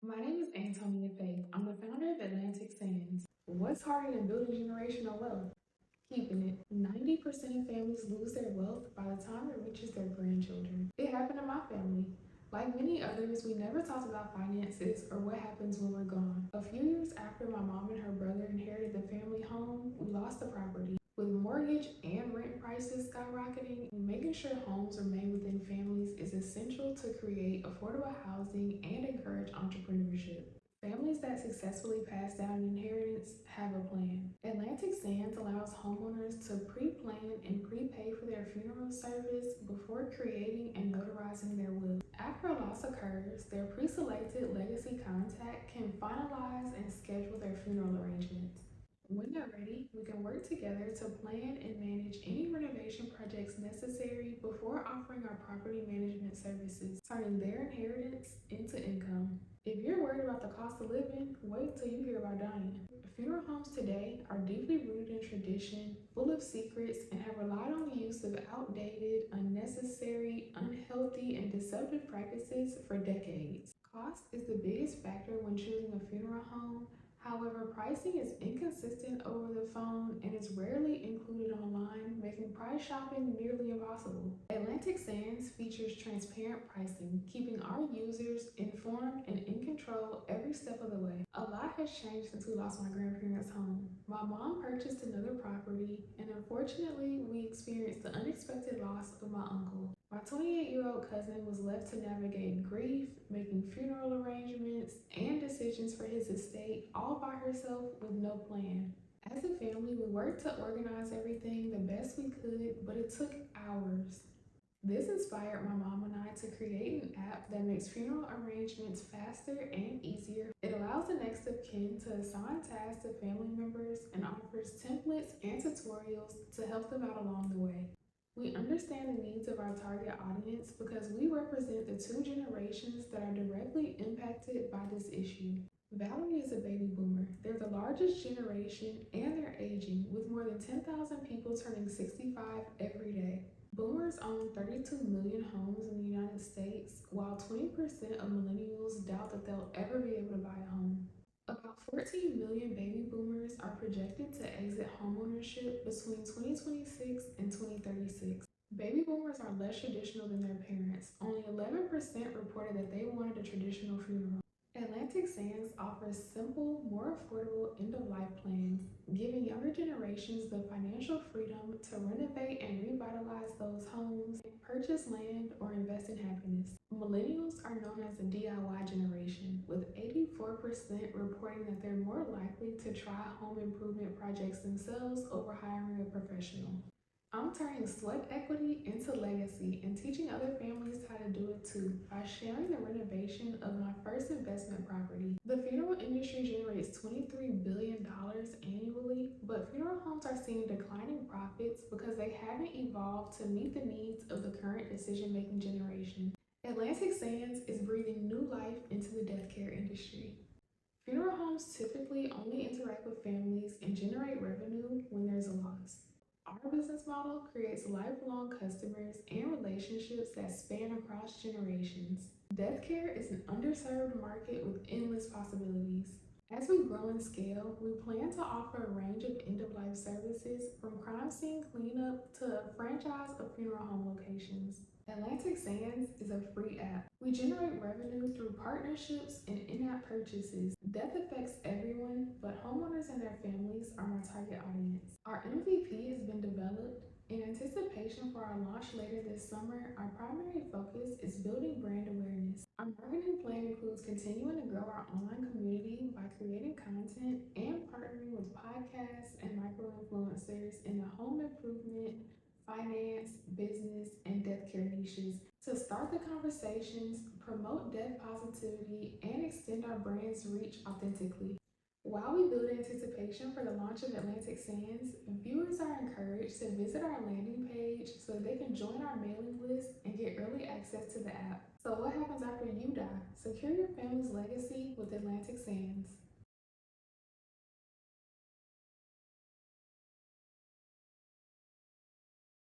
My name is Antonia Faith. I'm the founder of Atlantic Sands. What's harder than building generational wealth? Keeping it. 90% of families lose their wealth by the time it reaches their grandchildren. It happened to my family. Like many others, we never talked about finances or what happens when we're gone. A few years after my mom and her brother inherited the family home, we lost the property. With mortgage and rent prices skyrocketing, making sure homes remain within families is essential to create affordable housing and encourage entrepreneurship. Families that successfully pass down inheritance have a plan. Atlantic Sands allows homeowners to pre-plan and prepay for their funeral service before creating and notarizing their will. After a loss occurs, their preselected legacy contact can finalize and schedule their funeral arrangements. When they're ready, we can work together to plan and manage any renovation projects necessary before offering our property management services, turning their inheritance into income. If you're worried about the cost of living, wait till you hear about dying. Funeral homes today are deeply rooted in tradition, full of secrets, and have relied on the use of outdated, unnecessary, unhealthy, and deceptive practices for decades. Cost is the biggest factor when choosing a funeral home. However, pricing is inconsistent over the phone and is rarely included online, making price shopping nearly impossible. Atlantic Sands features transparent pricing, keeping our users informed and in control every step of the way. A lot has changed since we lost my grandparents' home. My mom purchased another property, and unfortunately, we experienced the unexpected loss of my uncle. My 28-year-old cousin was left to navigate grief, making funeral arrangements, and decisions for his estate all by herself with no plan. As a family, we worked to organize everything the best we could, but it took hours. This inspired my mom and I to create an app that makes funeral arrangements faster and easier. It allows the next of kin to assign tasks to family members and offers templates and tutorials to help them out along the way. We understand the needs of our target audience because we represent the two generations that are directly impacted by this issue. Valerie is a baby boomer. They're the largest generation and they're aging, with more than 10,000 people turning 65 every day. Boomers own 32 million homes in the United States, while 20% of millennials doubt that they'll ever be able to buy a home. About 14 million baby boomers are projected to exit homeownership between 2026 and 2036. Baby boomers are less traditional than their parents. Only 11% reported that they wanted a traditional funeral. Atlantic Sands offers simple, more affordable end-of-life plans, giving younger generations the financial freedom to renovate and revitalize those homes, purchase land, or invest in happiness. Millennials are known as the DIY generation, with 84% reporting that they're more likely to try home improvement projects themselves over hiring a professional. I'm turning sweat equity into legacy and teaching other families how to do it too by sharing the renovation of my first investment property. The funeral industry generates $23 billion annually, but funeral homes are seeing declining profits because they haven't evolved to meet the needs of the current decision-making generation. Atlantic Sands is breathing new life into the death care industry. Funeral homes typically only interact with families and generate revenue when there's a loss. Our business model creates lifelong customers and relationships that span across generations. Death care is an underserved market with endless possibilities. As we grow in scale, we plan to offer a range of end-of-life services from crime scene cleanup to a franchise of funeral home locations. Atlantic Sands is a free app. We generate revenue through partnerships and in-app purchases. Death affects everyone, but homeowners and their families are my target audience. Our MVP has been developed. In anticipation for our launch later this summer, our primary focus is building brand awareness. Our marketing plan includes continuing to grow our online community by creating content and partnering with podcasts and micro-influencers in the home improvement, finance, business, and death care niches to start the conversations, promote death positivity, and extend our brand's reach authentically. While we build anticipation for the launch of Atlantic Sands, viewers are encouraged to visit our landing page so they can join our mailing list and get early access to the app. So what happens after you die? Secure your family's legacy with Atlantic Sands.